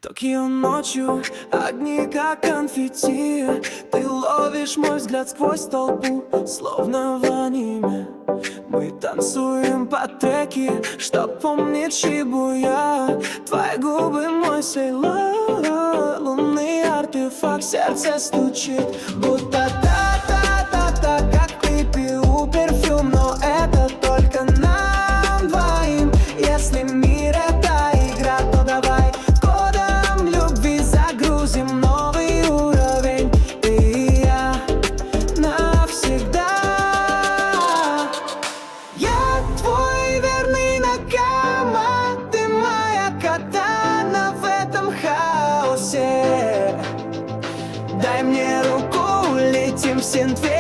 Токио ночью, огни как конфетти. Ты ловишь мой взгляд сквозь толпу, словно в аниме. Мы танцуем по треки, что помнит Шибуя. Твои губы мой сейлор, лунный артефакт, сердце стучит, будто та-та-та-та, как в клипе у перфюм. Но это только нам двоим. Если мир это игра, то давай кодом любви загрузим новый уровень. Ты и я навсегда. Я твой верный накама, ты моя катана в этом хаосе. Дай мне руку, летим в синтве.